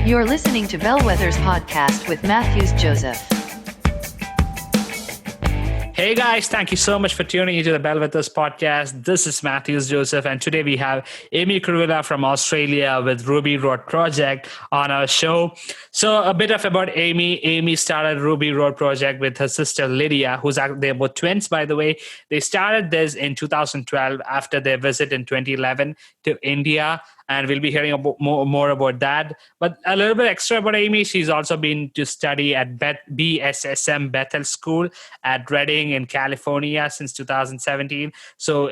You're listening to Bellwethers podcast with Matthews Joseph. Hey guys, thank you so much for tuning into the Bellwethers podcast. This is Matthews Joseph, and today we have Amy Kuruvilla from Australia with Ruby Road Project on our show. So a bit of about Amy. Amy started Ruby Road Project with her sister Lydia, they're both twins, by the way. They started this in 2012 after their visit in 2011 to India. And we'll be hearing more about that. But a little bit extra about Amy, she's also been to study at BSSM Bethel School at Redding in California since 2017. So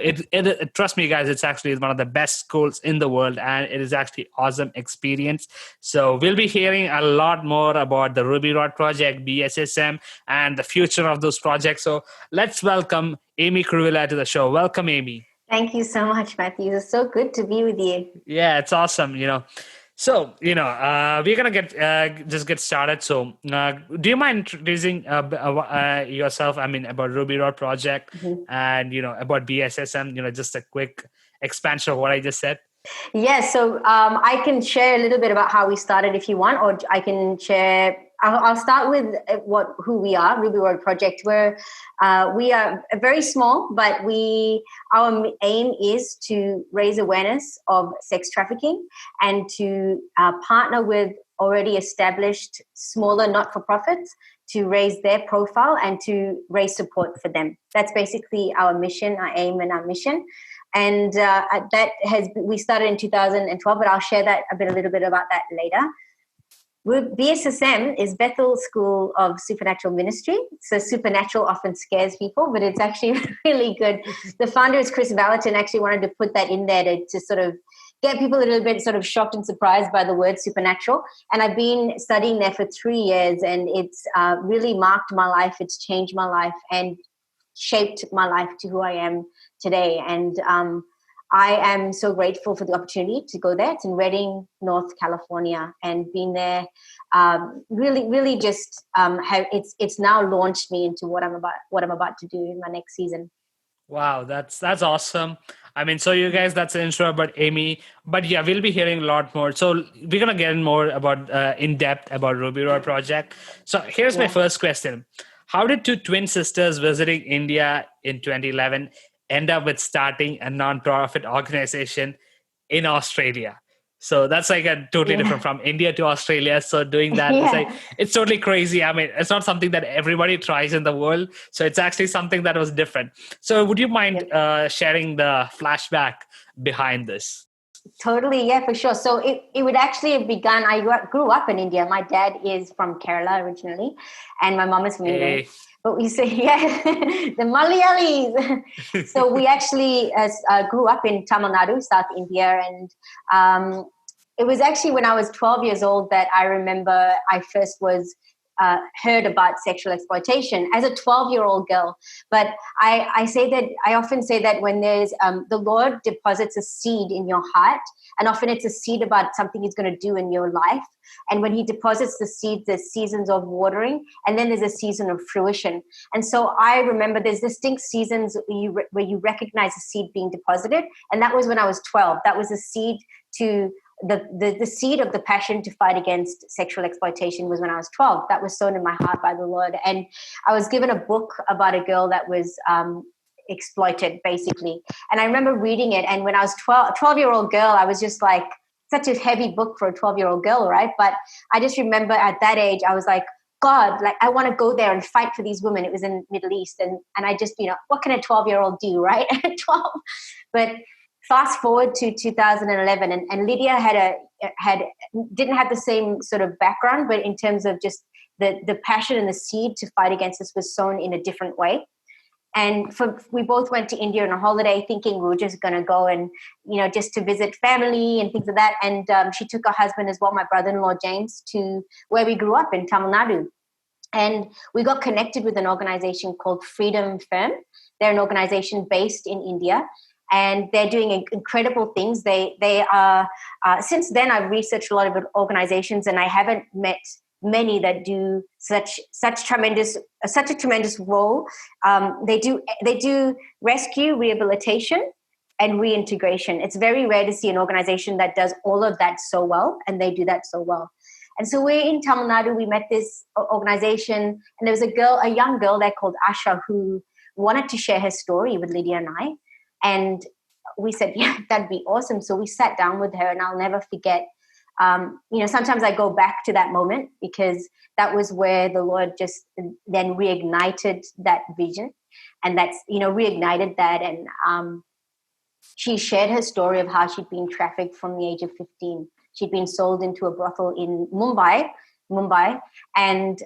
trust me, guys, it's actually one of the best schools in the world, and it is actually awesome experience. So we'll be hearing a lot more about the Ruby Road Project, BSSM, and the future of those projects. So let's welcome Amy Kuruvilla to the show. Welcome, Amy. Thank you so much, Matthew. It's so good to be with you. Yeah, it's awesome. So, we're going to get started. So, do you mind introducing yourself, about Ruby Road Project and, about BSSM, just a quick expansion of what I just said? Yeah, so I can share a little bit about how we started if you want, or I can share. I'll start with who we are, Ruby Road Project. We are very small, but our aim is to raise awareness of sex trafficking and to partner with already established smaller not-for-profits to raise their profile and to raise support for them. That's basically our mission, our aim and our mission. And we started in 2012, but I'll share a little bit about that later. BSSM is Bethel School of Supernatural Ministry. So supernatural often scares people, but it's actually really good. The founder is Chris Valentin, actually wanted to put that in there to sort of get people a little bit sort of shocked and surprised by the word supernatural. And I've been studying there for 3 years, and it's really marked my life. It's changed my life and shaped my life to who I am today. And I am so grateful for the opportunity to go there. It's in Redding, North California, and being there really just it's now launched me into what I'm about to do in my next season. Wow, that's awesome. So you guys, that's an intro about Amy, but yeah, we'll be hearing a lot more. So we're gonna get more about in depth about Ruby Road Project. So here's my first question: how did two twin sisters visiting India in 2011 end up with starting a non-profit organization in Australia? So that's like a totally different from India to Australia. So doing that, it's totally crazy. It's not something that everybody tries in the world. So it's actually something that was different. So would you mind sharing the flashback behind this? Totally, yeah, for sure. So it would actually have begun, I grew up in India. My dad is from Kerala originally, and my mom is from England. But we say, the Malayalis. So we actually grew up in Tamil Nadu, South India. And it was actually when I was 12 years old that I remember I first was heard about sexual exploitation as a 12-year-old girl. But I often say that when there's the Lord deposits a seed in your heart, and often it's a seed about something he's going to do in your life. And when he deposits the seed, there's seasons of watering, and then there's a season of fruition. And so I remember there's distinct seasons where you recognize the seed being deposited. And that was when I was 12. That was a seed to the seed of the passion to fight against sexual exploitation was when I was 12. That was sown in my heart by the Lord. And I was given a book about a girl that was exploited, basically. And I remember reading it. And when I was 12-year-old girl, I was just like, such a heavy book for a 12-year-old girl, right? But I just remember at that age, I was like, God, like I want to go there and fight for these women. It was in the Middle East. And I just, what can a 12-year-old do, right? At 12. But fast forward to 2011, and Lydia didn't have the same sort of background, but in terms of just the passion and the seed to fight against this was sown in a different way. And we both went to India on a holiday thinking we were just going to go and, just to visit family and things like that. And she took her husband as well, my brother-in-law, James, to where we grew up in Tamil Nadu. And we got connected with an organization called Freedom Firm. They're an organization based in India. And they're doing incredible things. They are, since then I've researched a lot of organizations, and I haven't met many that do such a tremendous role. They do rescue, rehabilitation, and reintegration. It's very rare to see an organization that does all of that so well, and they do that so well. And so we're in Tamil Nadu. We met this organization, and there was a young girl there called Asha, who wanted to share her story with Lydia and I. And we said, yeah, that'd be awesome. So we sat down with her, and I'll never forget. Sometimes I go back to that moment, because that was where the Lord just then reignited that vision, and that's, reignited that. And she shared her story of how she'd been trafficked from the age of 15. She'd been sold into a brothel in Mumbai. And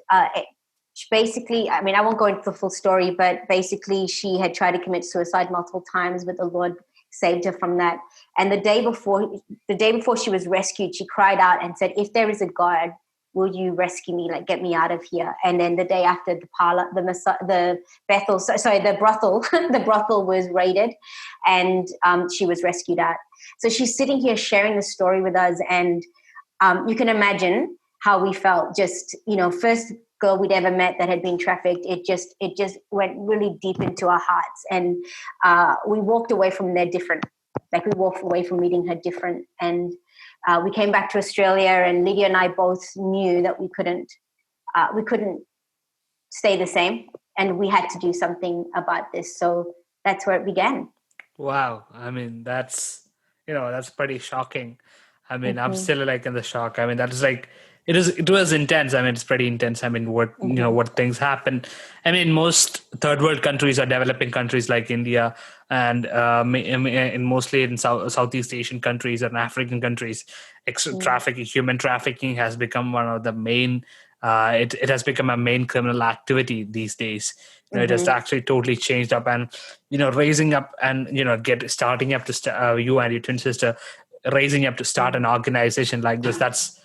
basically, I mean, I won't go into the full story, but basically she had tried to commit suicide multiple times, but the Lord saved her from that. And the day before she was rescued, she cried out and said, if there is a God, will you rescue me, like get me out of here? And then the day after, the brothel, the brothel was raided, and she was rescued out. So she's sitting here sharing the story with us, and you can imagine how we felt. Just, first girl we'd ever met that had been trafficked. It just went really deep into our hearts, and we walked away from there different. Like, we walked away from meeting her different, and we came back to Australia, and Lydia and I both knew that we couldn't stay the same, and we had to do something about this. So that's where it began. Wow. I mean, that's pretty shocking. I mean, I'm still like in the shock. I mean, that is like, it was intense. I mean, it's pretty intense. I mean, what things happen. I mean, most third world countries are developing countries like India, and mostly in Southeast Asian countries and African countries, human trafficking has become one of the main, it has become a main criminal activity these days. It has actually totally changed up, and, raising up and, starting up to you and your twin sister, raising up to start an organization like this. That's,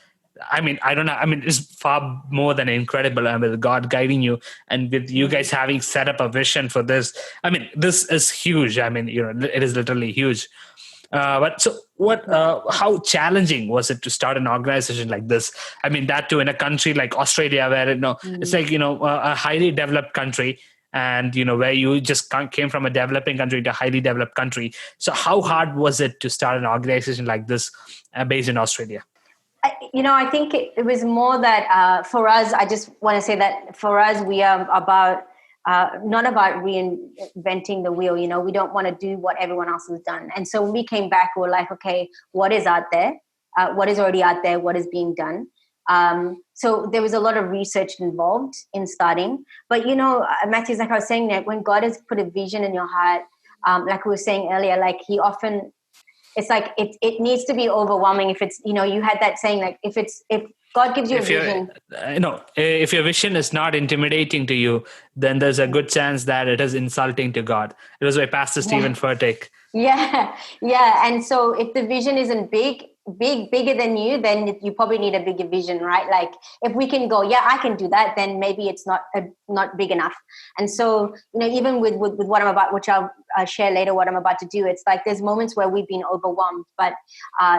I mean, I don't know. I mean, it's far more than incredible. I mean, with God guiding you, and with you guys having set up a vision for this. I mean, this is huge. I mean, it is literally huge. But so what, how challenging was it to start an organization like this? I mean, that too in a country like Australia, where, it's like, a highly developed country, and, where you just came from a developing country to a highly developed country. So how hard was it to start an organization like this based in Australia? I think it was more that for us, I just want to say that for us, we are about not about reinventing the wheel. We don't want to do what everyone else has done. And so when we came back, we were like, okay, what is out there? What is already out there? What is being done? So there was a lot of research involved in starting. But, Matthew, like I was saying, that when God has put a vision in your heart, like we were saying earlier, like he often, it's like it needs to be overwhelming. If it's, you had that saying, like if God gives you a vision. If your vision is not intimidating to you, then there's a good chance that it is insulting to God. It was by Pastor Stephen Furtick. Yeah. And so if the vision isn't bigger than you, then you probably need a bigger vision, right? Like if we can go, I can do that, then maybe it's not big enough. And so, even with what I'm about, which I'll share later what I'm about to do, it's like there's moments where we've been overwhelmed. But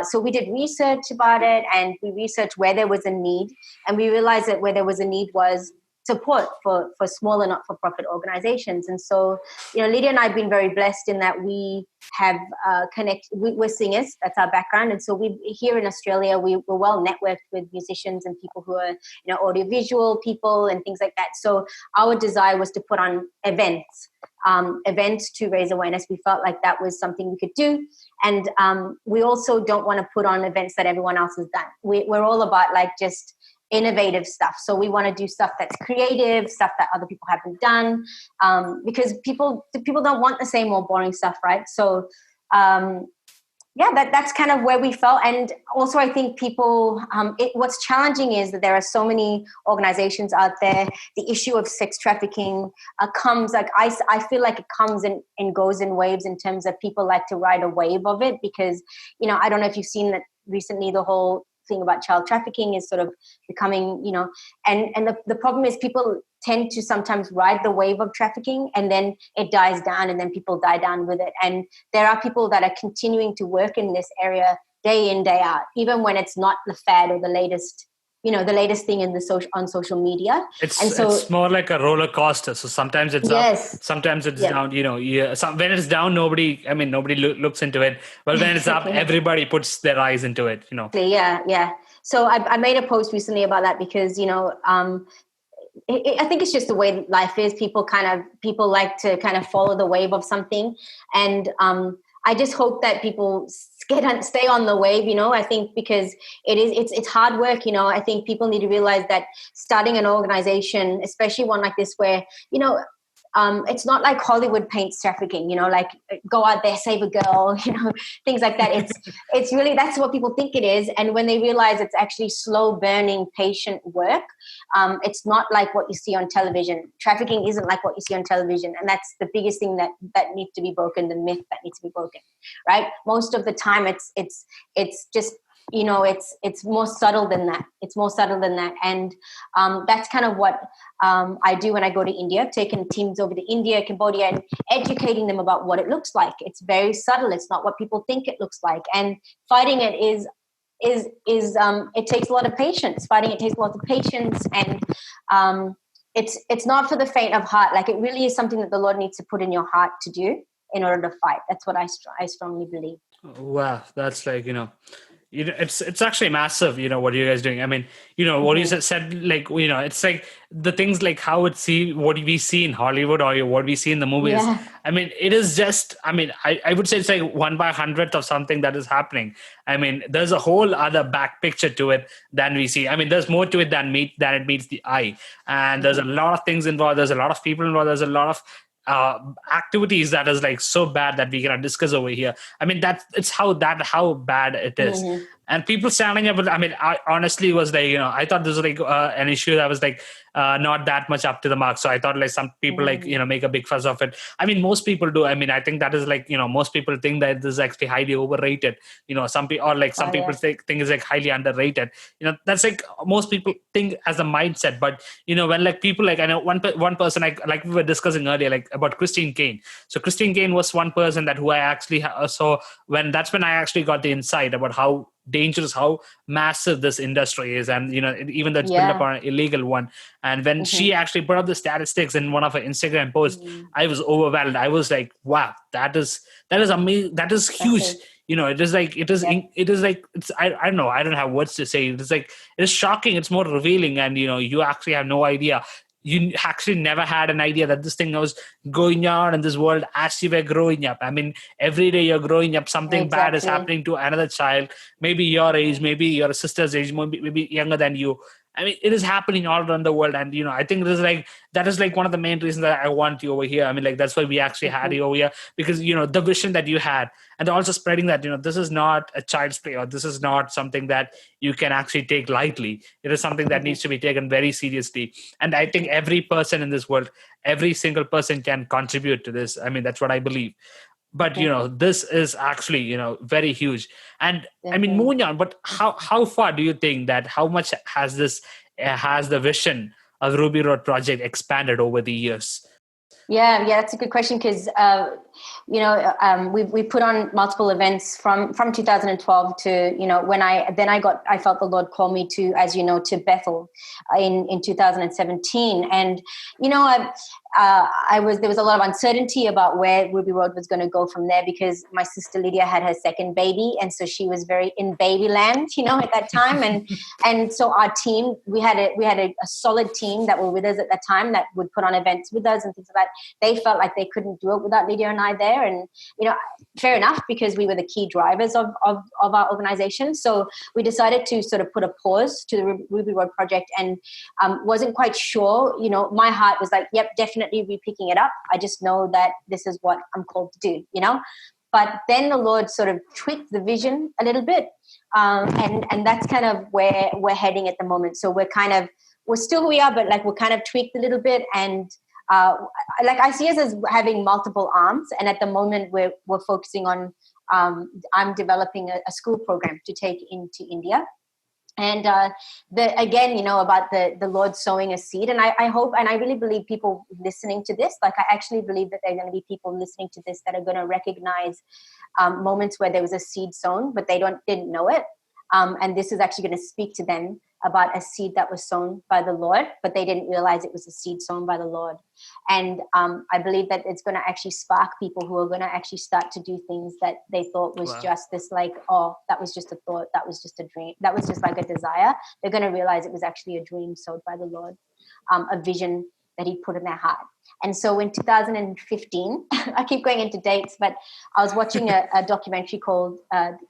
so we did research about it, and we researched where there was a need, and we realized that where there was a need was support for small and not-for-profit organizations. And so, Lydia and I have been very blessed in that we have we're singers, that's our background. And so here in Australia, we're well networked with musicians and people who are, audiovisual people and things like that. So our desire was to put on events to raise awareness. We felt like that was something we could do. And we also don't want to put on events that everyone else has done. We're all about like just innovative stuff. So we want to do stuff that's creative, stuff that other people haven't done, because people don't want the same old boring stuff, right? So that's kind of where we felt. And also I think people, what's challenging is that there are so many organizations out there. The issue of sex trafficking comes, like I feel like it comes and goes in waves, in terms of people like to ride a wave of it, because, I don't know if you've seen that recently, the whole thing about child trafficking is sort of becoming, and the problem is people tend to sometimes ride the wave of trafficking, and then it dies down, and then people die down with it. And there are people that are continuing to work in this area day in, day out, even when it's not the fad or the latest thing in on social media. It's more like a roller coaster. So sometimes it's up, sometimes it's down. When it's down, nobody looks into it. But when it's up, everybody puts their eyes into it. Yeah. So I made a post recently about that because, I think it's just the way life is. People like to kind of follow the wave of something. And I just hope that people stay on the wave, I think because it's hard work. I think people need to realize that starting an organization, especially one like this where, it's not like Hollywood paints trafficking, like go out there, save a girl, things like that. It's really, that's what people think it is. And when they realize it's actually slow burning, patient work, it's not like what you see on television. Trafficking isn't like what you see on television. And that's the biggest thing that needs to be broken, the myth that needs to be broken, right? Most of the time it's just, it's more subtle than that. It's more subtle than that. And that's kind of what I do when I go to India, taking teams over to India, Cambodia, and educating them about what it looks like. It's very subtle. It's not what people think it looks like. And fighting it is it takes a lot of patience. Fighting it takes a lot of patience, and it's not for the faint of heart. Like, it really is something that the Lord needs to put in your heart to do in order to fight. That's what I strongly believe. Wow, that's like, it's actually massive, what you guys doing. I mean, what you said, like, it's like the things like what we see in Hollywood or what we see in the movies. Yeah. I mean, it is just, I would say it's like 1/100th of something that is happening. I mean, there's a whole other back picture to it than we see. I mean, there's more to it than it meets the eye. And there's a lot of things involved. There's a lot of people involved. There's a lot of activities that is like so bad that we cannot discuss over here. I mean, it's how bad it is. Mm-hmm. And people standing up, I honestly was like, I thought this was like an issue that was like not that much up to the mark. So I thought like some people like, make a big fuss of it. I mean, most people do. I mean, I think that is like, most people think that this is actually highly overrated. Some people, or like some people think it's like highly underrated. That's like most people think as a mindset. But, when like people like, I know one person, like we were discussing earlier, like about Christine Kane. So Christine Kane was one person who I actually saw that's when I actually got the insight about how dangerous, how massive this industry is, and even though it's built upon an illegal one. And when she actually put up the statistics in one of her Instagram posts, I was overwhelmed. I was like, wow, that is amazing. That is huge. It is like I don't know, I don't have words to say. It's like, it is shocking. It's more revealing, and you actually have no idea. You actually never had an idea that this thing was going on in this world as you were growing up. I mean, every day you're growing up, something bad is happening to another child, maybe your age, maybe your sister's age, maybe younger than you. I mean, it is happening all around the world. And, I think that is like one of the main reasons that I want you over here. I mean, like, that's why we actually had you over here, because, the vision that you had, and also spreading that, this is not a child's play, or this is not something that you can actually take lightly. It is something that needs to be taken very seriously. And I think every person in this world, every single person can contribute to this. I mean, that's what I believe. But, this is actually, very huge. And I mean, moving on, but how far do you think that, how much has the vision of Ruby Road Project expanded over the years? Yeah, that's a good question, because we put on multiple events from 2012 to when I felt the Lord call me to, as you know, to Bethel in 2017, and there was a lot of uncertainty about where Ruby Road was going to go from there, because my sister Lydia had her second baby, and so she was very in baby land, at that time, and so our team, we had a solid team that were with us at that time that would put on events with us and things like that. They felt like they couldn't do it without Lydia and I there, and fair enough, because we were the key drivers of our organization. So we decided to sort of put a pause to the Ruby Road Project, and wasn't quite sure. My heart was like, yep, definitely be picking it up. I just know that this is what I'm called to do, But then the Lord sort of tweaked the vision a little bit, and that's kind of where we're heading at the moment. So we're still who we are, but like we're kind of tweaked a little bit, and like I see us as having multiple arms. And at the moment we're focusing on I'm developing a school program to take into India. And about the Lord sowing a seed. And I hope, and I really believe people listening to this, like I actually believe that there are going to be people listening to this that are going to recognize moments where there was a seed sown, but they didn't know it. And this is actually going to speak to them about a seed that was sown by the Lord, but they didn't realize it was a seed sown by the Lord. And I believe that it's going to actually spark people who are going to actually start to do things that they thought was just this like, oh, that was just a thought, that was just a dream, that was just like a desire. They're going to realize it was actually a dream sowed by the Lord, a vision that he put in their heart. And so in 2015, I keep going into dates, but I was watching a documentary called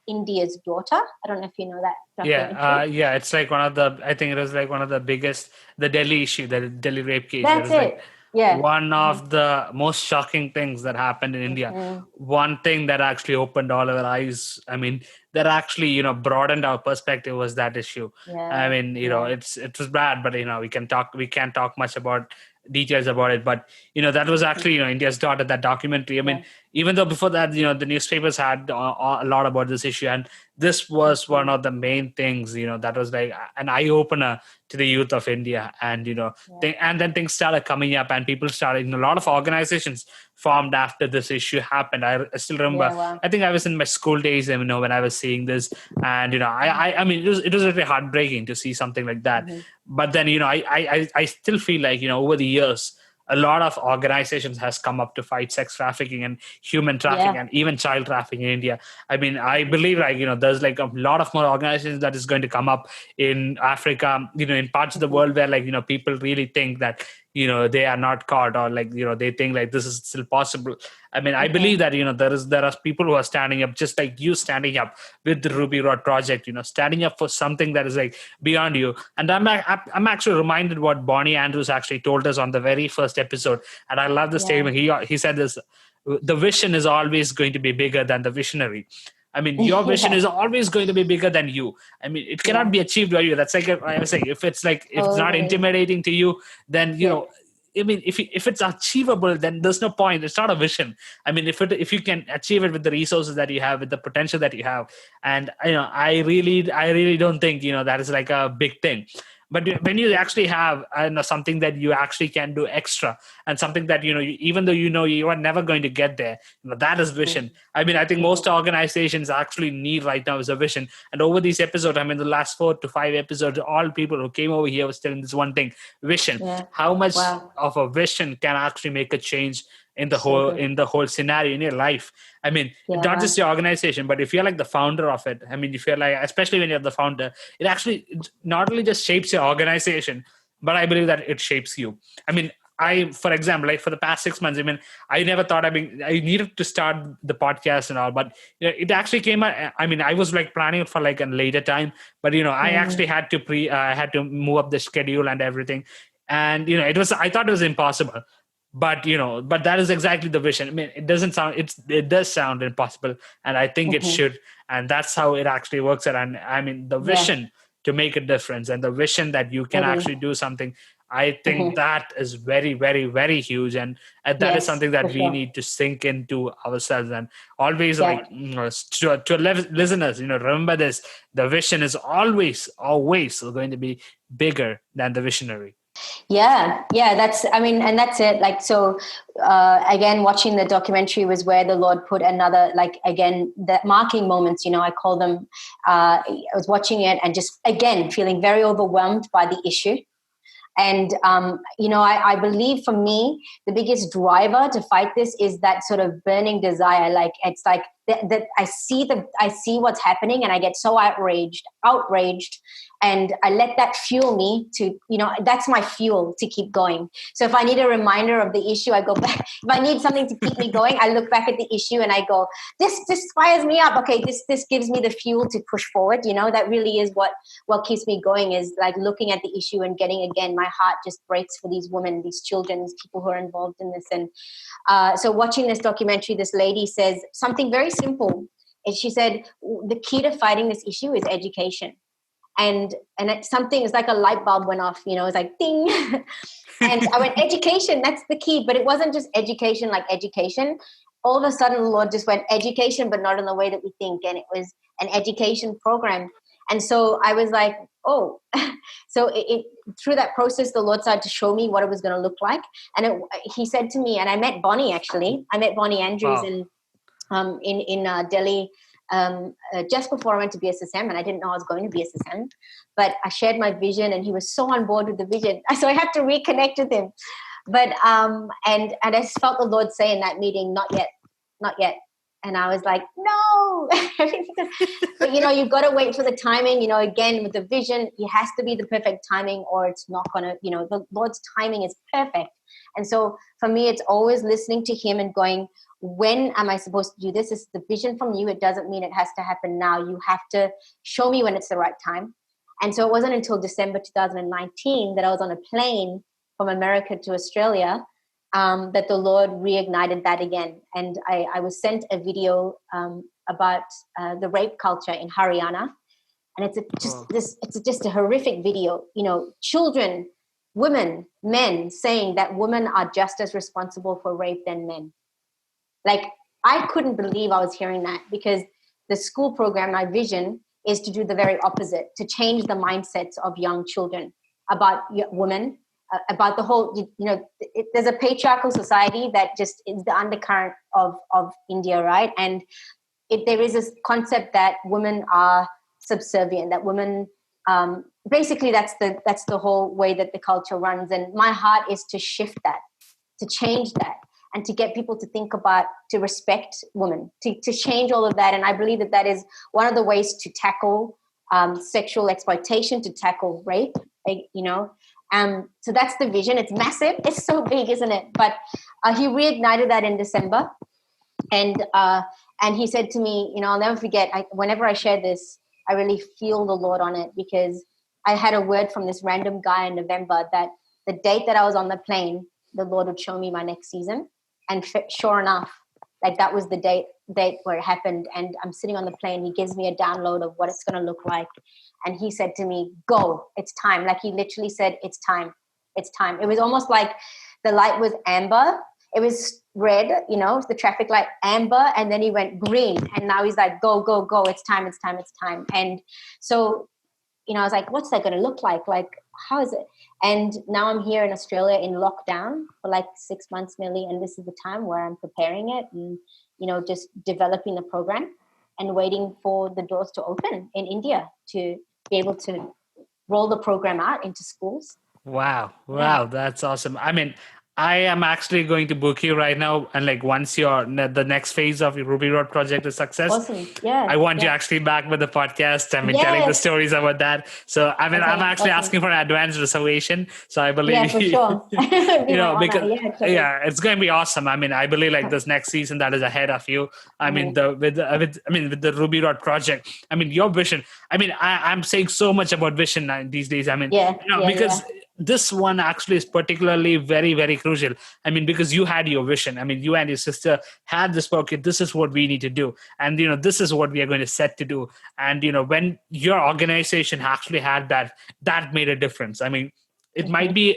India's Daughter. I don't know if you know that documentary. Yeah, it's like I think it was like one of the biggest, the Delhi issue, the Delhi rape case. That's it. Like yeah. one of the most shocking things that happened in India. One thing that actually opened all our eyes. I mean, that actually, broadened our perspective was that issue. Yeah. I mean, it was bad, but we can't talk much about details about it, but that was actually India's Daughter, that documentary. I mean, even though before that the newspapers had a lot about this issue, and this was one of the main things that was like an eye-opener to the youth of India. And and then things started coming up, and people started, a lot of organizations formed after this issue happened. I still remember, I think I was in my school days, when I was seeing this, and I mean, it was really heartbreaking to see something like that. But then I still feel like over the years, a lot of organizations has come up to fight sex trafficking and human trafficking and even child trafficking in India. I mean, I believe there's like a lot of more organizations that is going to come up in Africa, in parts of the world where people really think that they are not caught, or they think like this is still possible. I mean, I believe that there are people who are standing up, just like you standing up with the Ruby Road Project, standing up for something that is like beyond you. And I'm actually reminded what Bonnie Andrews actually told us on the very first episode, and I love the statement. He said this: the vision is always going to be bigger than the visionary. I mean, your vision is always going to be bigger than you. I mean, it cannot be achieved by you. That's like I was saying, if it's not intimidating to you, then I mean, if it's achievable, then there's no point. It's not a vision. I mean, if you can achieve it with the resources that you have, with the potential that you have, and I really don't think that is like a big thing. But when you actually have something that you actually can do extra, and something that even though you are never going to get there, that is vision. I mean, I think most organizations actually need right now is a vision. And over these episodes, I mean, the last 4 to 5 episodes, all people who came over here was telling this one thing: vision. How much of a vision can actually make a change in the whole scenario in your life? I mean, not just your organization, but if you're like the founder of it, I mean, if you're like, especially when you're the founder, it actually not only just shapes your organization, but I believe that it shapes you. I mean, for example, like for the past 6 months, I mean, I never thought I needed to start the podcast and all, but it actually came out. I mean, I was like planning it for like a later time, but I actually had to move up the schedule and everything. And I thought it was impossible. But but that is exactly the vision. I mean, it does sound impossible, and I think it should, and that's how it actually works. And I mean, the vision to make a difference, and the vision that you can actually do something, I think that is very, very, very huge, and that is something that we need to sink into ourselves. And always to listeners, remember this: the vision is always going to be bigger than the visionary. That's it. Like, so again, watching the documentary was where the Lord put another, like, again, the marking moments, I call them. I was watching it and just again feeling very overwhelmed by the issue. And I believe for me the biggest driver to fight this is that sort of burning desire. Like, it's like that I see what's happening, and I get so outraged, and I let that fuel me to, that's my fuel to keep going. So if I need a reminder of the issue, I go back. If I need something to keep me going, I look back at the issue and I go, this fires me up. Okay, this gives me the fuel to push forward. That really is what keeps me going, is like looking at the issue and getting, again, my heart just breaks for these women, these children, these people who are involved in this. And so watching this documentary, this lady says something very simple. And she said, the key to fighting this issue is education. And it's something, it's like a light bulb went off, it's like ding. And I went, education, that's the key. But it wasn't just education, like education. All of a sudden, the Lord just went education, but not in the way that we think. And it was an education program. And so I was like, oh. So it through that process, the Lord started to show me what it was going to look like. And he said to me, and I met Bonnie, actually. I met Bonnie Andrews in Delhi just before I went to BSSM, and I didn't know I was going to BSSM, but I shared my vision, and he was so on board with the vision. So I had to reconnect with him. But and I just felt the Lord say in that meeting, not yet, not yet. And I was like, no. But, you've got to wait for the timing. Again, with the vision, it has to be the perfect timing, or it's not going to, the Lord's timing is perfect. And so for me, it's always listening to him and going, when am I supposed to do this? This is the vision from you. It doesn't mean it has to happen now. You have to show me when it's the right time. And so it wasn't until December 2019 that I was on a plane from America to Australia that the Lord reignited that again. And I was sent a video about the rape culture in Haryana. And it's just a horrific video, children, women, men saying that women are just as responsible for rape than men. Like, I couldn't believe I was hearing that, because the school program, my vision, is to do the very opposite, to change the mindsets of young children about women, about the whole, there's a patriarchal society that just is the undercurrent of India, right? And there is this concept that women are subservient, that women, basically that's the whole way that the culture runs. And my heart is to shift that, to change that, and to get people to think about, to respect women, to change all of that. And I believe that is one of the ways to tackle sexual exploitation, to tackle rape, so that's the vision. It's massive. It's so big, isn't it? But he reignited that in December. And he said to me, I'll never forget, whenever I share this, I really feel the Lord on it, because I had a word from this random guy in November that the date that I was on the plane, the Lord would show me my next season. And sure enough, like, that was the date where it happened. And I'm sitting on the plane. He gives me a download of what it's going to look like. And he said to me, go, it's time. Like, he literally said, it's time. It's time. It was almost like the light was amber. It was red, the traffic light, amber. And then he went green. And now he's like, go, go, go. It's time. It's time. It's time. And so, I was like, what's that going to look like? Like, how is it? And now I'm here in Australia in lockdown for like 6 months nearly. And this is the time where I'm preparing it and, just developing the program and waiting for the doors to open in India to be able to roll the program out into schools. Wow. That's awesome. I mean, I am actually going to book you right now, and like, once the next phase of your Ruby Road project is success, awesome. Yeah, I want you actually back with the podcast. Telling the stories about that. So I'm actually asking for an advance reservation. So I believe, for sure. because totally. it's going to be awesome. I mean, I believe like this next season that is ahead of you. I mean, with the Ruby Road project. I mean, your vision. I mean, I'm saying so much about vision these days. I mean, because this one actually is particularly very, very crucial. I mean, because you had your vision. I mean, you and your sister had this pocket. This is what we need to do. And, this is what we are going to set to do. And, when your organization actually had that made a difference. I mean, it might be,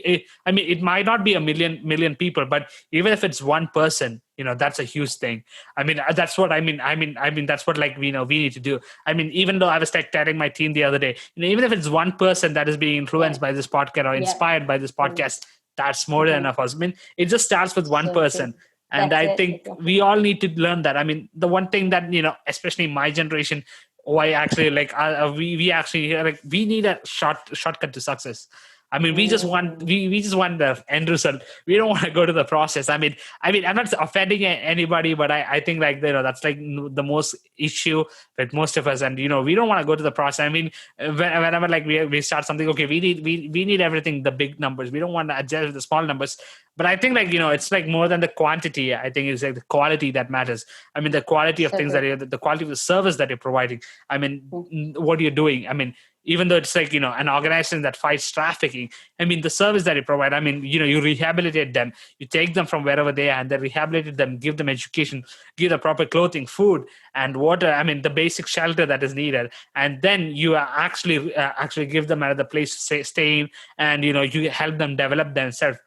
it might not be a million people, but even if it's one person, that's a huge thing. I mean, that's what I mean. That's what we need to do. I mean, even though I was telling my team the other day, even if it's one person that is being influenced by this podcast or inspired by this podcast, that's more than enough. I mean, it just starts with one person. True. And I think we all need to learn that. I mean, the one thing that, especially my generation, why actually we actually we need a shortcut to success. I mean, we just want the end result. We don't want to go to the process. I mean, I'm not offending anybody, but I think that's like the most issue with most of us. And we don't want to go to the process. I mean, whenever we start something, okay, we need everything, the big numbers. We don't want to adjust the small numbers. But I think it's like more than the quantity. I think it's like the quality that matters. I mean, the quality of things the quality of the service that you're providing. I mean, what you're doing. I mean, even though it's like, an organization that fights trafficking, I mean, the service that you provide, I mean, you rehabilitate them, you take them from wherever they are and then rehabilitate them, give them education, give them proper clothing, food and water. I mean, the basic shelter that is needed. And then you actually give them another place to stay in, and, you help them develop themselves.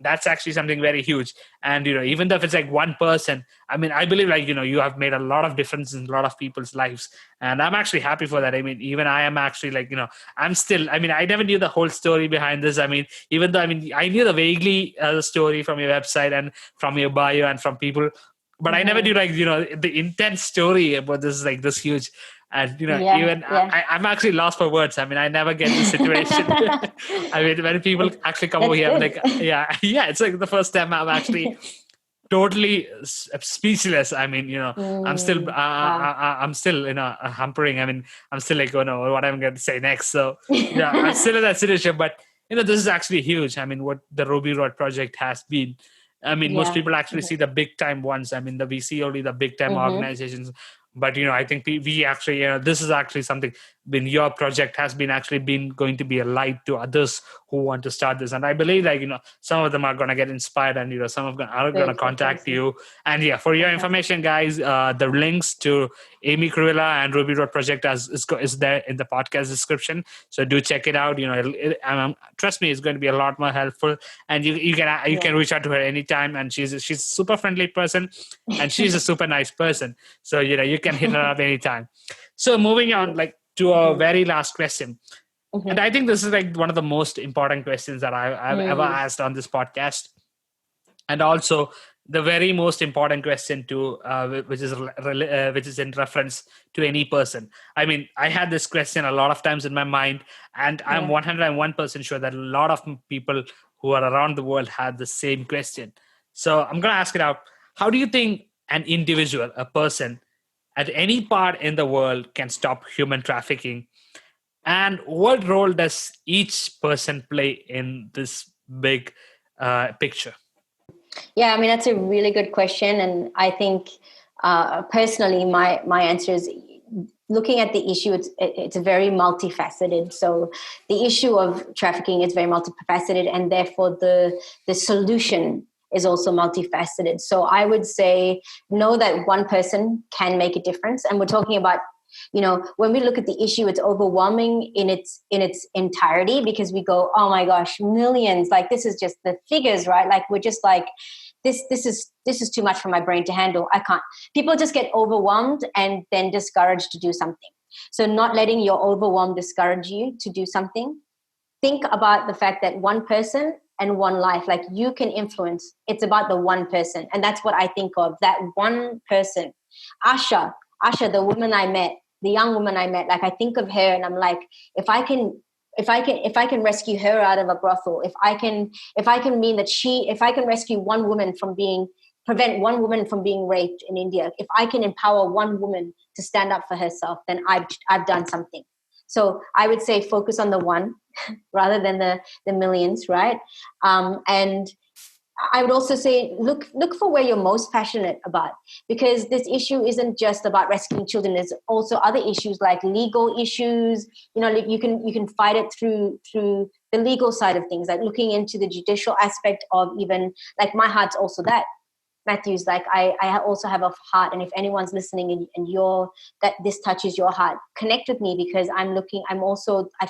That's actually something very huge. And, even though if it's like one person, I mean, I believe you have made a lot of difference in a lot of people's lives. And I'm actually happy for that. I mean, even I am actually I'm still, I mean, I never knew the whole story behind this. I mean, even though, I knew the vaguely story from your website and from your bio and from people. but I never knew the intense story about this, like this huge. And I'm actually lost for words. I mean, I never get this situation. I mean, when people actually come over here, I'm like, yeah, it's like the first time I'm actually totally speechless. I mean, I'm still, I'm still, hampering. I mean, I'm still like, oh no, what I'm going to say next. So yeah, I'm still in that situation. But this is actually huge. I mean, what the Ruby Road project has been. I mean, most people actually see the big time ones. I mean, we see only the big time organizations. But I think we actually, this is actually something. When your project has been going to be a light to others who want to start this, and I believe some of them are going to get inspired, and some of them are going to contact you. And for your information, guys, the links to Amy Kuruvilla and Ruby Road Project is there in the podcast description. So do check it out. Trust me, it's going to be a lot more helpful. And you can reach out to her anytime. And she's a super friendly person, and she's a super nice person. So you can hit her up anytime. So moving on, to our very last question. And I think this is one of the most important questions that I've ever asked on this podcast. And also the very most important question to which is in reference to any person. I mean, I had this question a lot of times in my mind, and I'm 101% sure that a lot of people who are around the world had the same question. So I'm going to ask it out. How do you think an individual, a person at any part in the world can stop human trafficking? And what role does each person play in this big picture? Yeah, I mean, that's a really good question. And I think personally, my answer is, looking at the issue, it's very multifaceted. So the issue of trafficking is very multifaceted, and therefore the solution is also multifaceted. So I would say, know that one person can make a difference. And we're talking about, when we look at the issue, it's overwhelming in its entirety, because we go, oh my gosh, millions, this is just the figures, right? We're just this is too much for my brain to handle. I can't. People just get overwhelmed and then discouraged to do something. So not letting your overwhelm discourage you to do something. Think about the fact that one person and one life, you can influence. It's about the one person. And that's what I think of, that one person. Asha, the woman I met, the young woman I met, I think of her and I'm like, if I can rescue her out of a brothel, if I can rescue one woman prevent one woman from being raped in India, if I can empower one woman to stand up for herself, then I've done something. So I would say focus on the one rather than the millions, right? And I would also say look for where you're most passionate about, because this issue isn't just about rescuing children. There's also other issues like legal issues. You can fight it through the legal side of things, like looking into the judicial aspect of, even my heart's also that. Matthews, I also have a heart, and if anyone's listening and that this touches your heart, connect with me, because I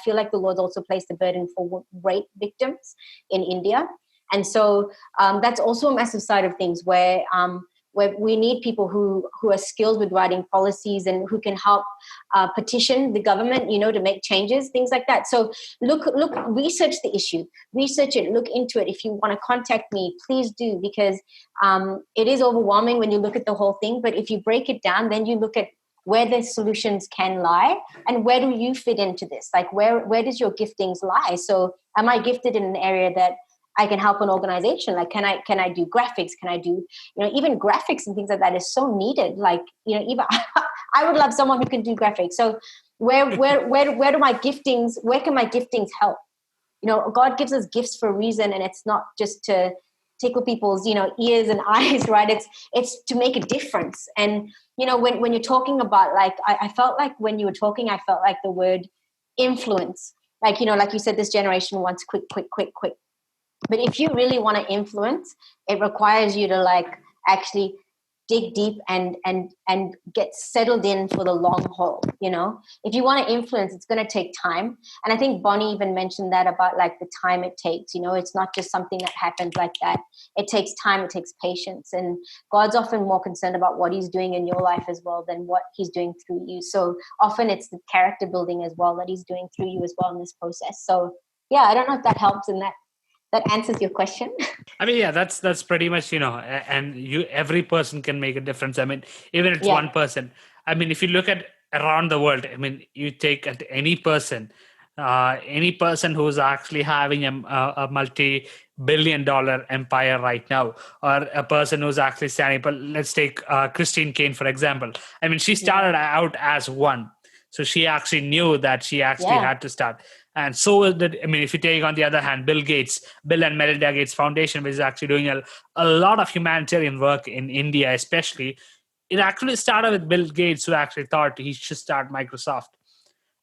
feel like the Lord's also placed a burden for rape victims in India. And so that's also a massive side of things where we need people who are skilled with writing policies and who can help petition the government, to make changes, things like that. So look, research the issue, research it, look into it. If you want to contact me, please do, because it is overwhelming when you look at the whole thing. But if you break it down, then you look at where the solutions can lie and where do you fit into this? Where does your giftings lie? So am I gifted in an area that I can help an organization? Can I do graphics? Can I do, even graphics and things like that is so needed. Even I would love someone who can do graphics. So where do my giftings, where can my giftings help? God gives us gifts for a reason, and it's not just to tickle people's, ears and eyes, right? It's to make a difference. And, when you're talking about, I felt like when you were talking, I felt like the word influence, like you said, this generation wants quick. But if you really want to influence, it requires you to actually dig deep and get settled in for the long haul. If you want to influence, it's going to take time. And I think Bonnie even mentioned that about the time it takes. It's not just something that happens like that. It takes time, it takes patience. And God's often more concerned about what he's doing in your life as well than what he's doing through you. So often it's the character building as well that he's doing through you as well in this process. So yeah, I don't know if that helps in that That answers your question. I mean, yeah, that's pretty much, and every person can make a difference. I mean, even if it's Yeah. one person. I mean, if you look at around the world, I mean, you take at any person who's actually having a multi-billion-dollar empire right now, or a person who's actually standing. But let's take Christine Kane, for example. I mean, she started out as one. So she actually knew that she actually had to start. And so is that, I mean, if you take on the other hand, Bill and Melinda Gates Foundation, which is actually doing a lot of humanitarian work in India, especially, it actually started with Bill Gates, who actually thought he should start Microsoft.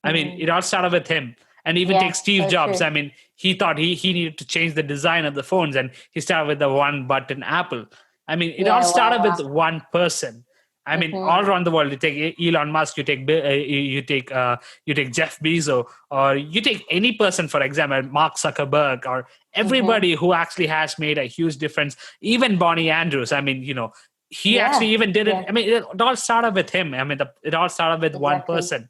I mean, it all started with him. And even take Steve Jobs. True. I mean, he thought he needed to change the design of the phones, and he started with the one button Apple. I mean, it all started with one person. I mean, all around the world, you take Elon Musk, you take Jeff Bezos, or you take any person, for example, Mark Zuckerberg, or everybody who actually has made a huge difference. Even Bonnie Andrews. I mean, he actually even did it. I mean, it all started with him. I mean, it all started with one person.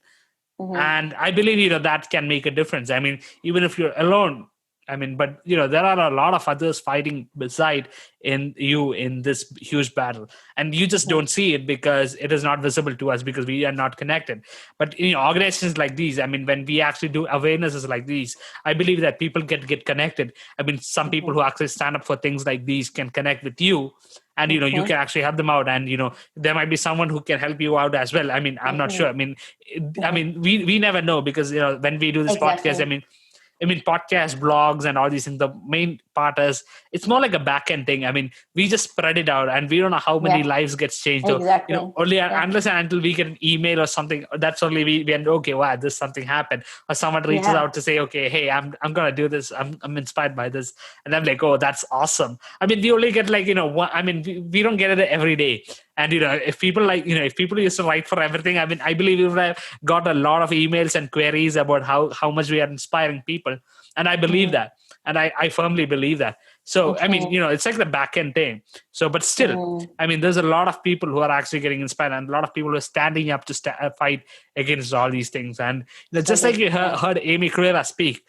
And I believe, that can make a difference. I mean, even if you're alone, I mean, but there are a lot of others fighting beside in this huge battle, and you just don't see it because it is not visible to us because we are not connected. But organizations like these, I mean, when we actually do awarenesses like these, I believe that people get connected. I mean, some people who actually stand up for things like these can connect with you, and you can actually help them out, and there might be someone who can help you out as well. I mean, I'm not sure. I mean, we never know because when we do this podcast, I mean, podcast, blogs, and all these things. The main part is it's more like a back end thing. I mean, we just spread it out, and we don't know how many lives gets changed. Exactly. So, only unless and until we get an email or something, that's only we end. Okay, wow, this something happened, or someone reaches out to say, okay, hey, I'm gonna do this. I'm inspired by this, and I'm like, oh, that's awesome. I mean, we only get like one. I mean, we don't get it every day. And if people if people used to write for everything, I mean, I believe we would have got a lot of emails and queries about how much we are inspiring people, and I believe that, and I firmly believe that. So I mean, it's like the back end thing. So, but still, I mean, there's a lot of people who are actually getting inspired, and a lot of people who are standing up to fight against all these things. And just like you heard Amy Kuruvilla speak.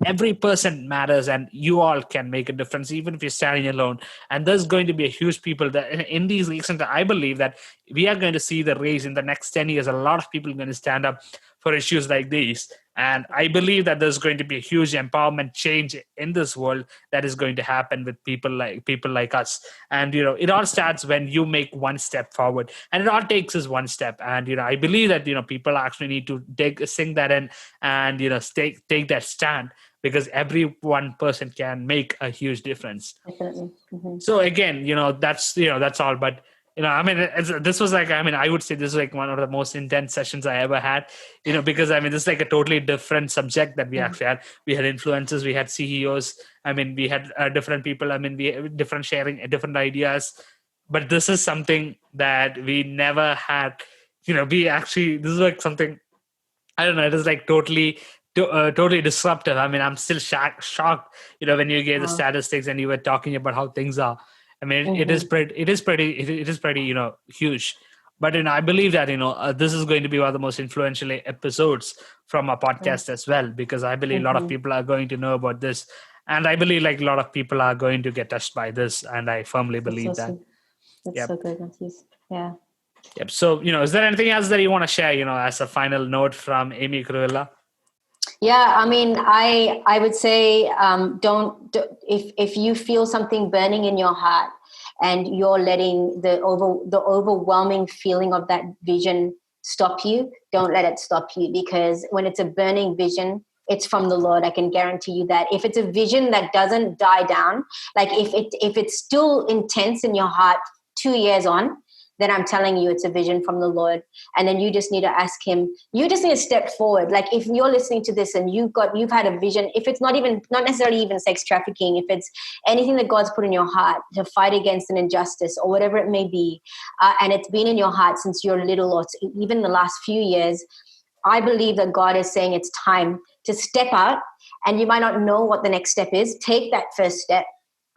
Every person matters, and you all can make a difference, even if you're standing alone. And there's going to be a huge people that in these recent, I believe that we are going to see the race in the next 10 years. A lot of people are going to stand up for issues like these. And I believe that there's going to be a huge empowerment change in this world that is going to happen with people like us. And, it all starts when you make one step forward, and it all takes us one step. And, I believe that, people actually need to sink that in and, take that stand, because every one person can make a huge difference. Definitely. So again, that's all. But I mean, this was like, I mean, I would say this is like one of the most intense sessions I ever had. Because I mean, this is like a totally different subject that we actually had. We had influencers, we had CEOs. I mean, we had different people. I mean, we different sharing different ideas. But this is something that we never had. This is like something. I don't know. It is like totally disruptive. I mean, I'm still shocked, when you gave the statistics and you were talking about how things are. I mean, it is pretty, huge. But, I believe that, this is going to be one of the most influential episodes from our podcast as well, because I believe a lot of people are going to know about this. And I believe like a lot of people are going to get touched by this. And I firmly believe that. That's so good, Matthews. Yeah. Yep. So, is there anything else that you want to share, as a final note from Amy Kuruvilla? Yeah, I mean, I would say don't if you feel something burning in your heart and you're letting the overwhelming feeling of that vision stop you, don't let it stop you, because when it's a burning vision, it's from the Lord. I can guarantee you that. If it's a vision that doesn't die down, like if it's still intense in your heart 2 years on, then I'm telling you it's a vision from the Lord. And then you just need to ask him, you just need to step forward. Like if you're listening to this and you've had a vision, if it's not necessarily even sex trafficking, if it's anything that God's put in your heart to fight against an injustice or whatever it may be, and it's been in your heart since you're little or even the last few years, I believe that God is saying it's time to step out, and you might not know what the next step is. Take that first step.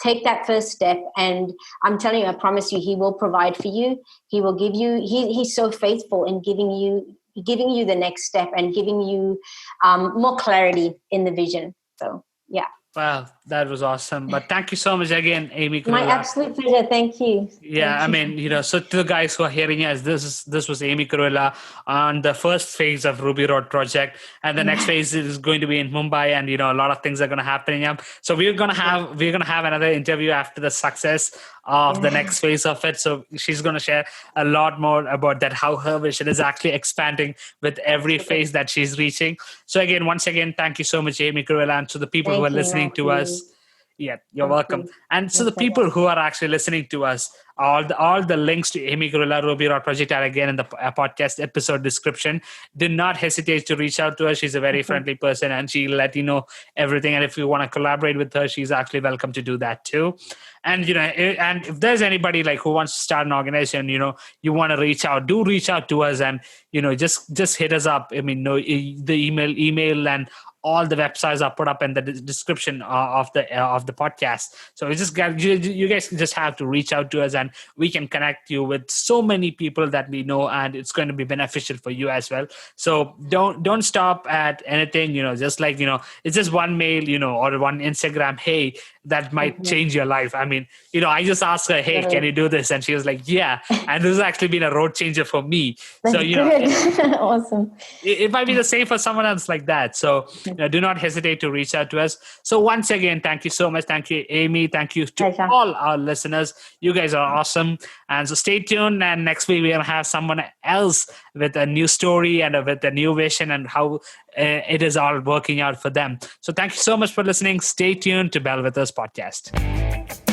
Take that first step, and I'm telling you, I promise you, he will provide for you. He will give you, he's so faithful in giving you the next step and giving you more clarity in the vision. So, yeah. Well, that was awesome. But thank you so much again, Amy My Kuruvilla. absolute pleasure. Thank you. Yeah, I mean, so to the guys who are hearing us, this was Amy Kuruvilla on the first phase of Ruby Road project, and the next phase is going to be in Mumbai, and a lot of things are going to happen. So we're gonna have another interview after the success of the next phase of it. So she's going to share a lot more about that, how her vision is actually expanding with every phase that she's reaching. So again, once again, thank you so much, Amy Kuruvilla, and to the people who are listening to us. Yeah, you're welcome. And so the people who are actually listening to us, all the links to Amy Kuruvilla Ruby Road Project are again in the podcast episode description. Do not hesitate to reach out to her. She's a very friendly person, and she'll let you know everything. And if you want to collaborate with her, she's actually welcome to do that too. And and if there's anybody like who wants to start an organization, you want to reach out, do reach out to us, and just hit us up. I mean, the email and all the websites are put up in the description of the podcast. So you guys just have to reach out to us, and we can connect you with so many people that we know, and it's going to be beneficial for you as well. So don't stop at anything. Just like it's just one mail, or one Instagram. Hey, that might change your life. I mean, I just asked her, hey, can you do this? And she was like, yeah. And this has actually been a road changer for me. That's good. Awesome. It might be the same for someone else like that. So do not hesitate to reach out to us. So once again, thank you so much. Thank you, Amy. Thank you to all our listeners. You guys are awesome. And so stay tuned. And next week, we're going to have someone else with a new story and with a new vision and how it is all working out for them. So thank you so much for listening. Stay tuned to Bellwethers Podcast.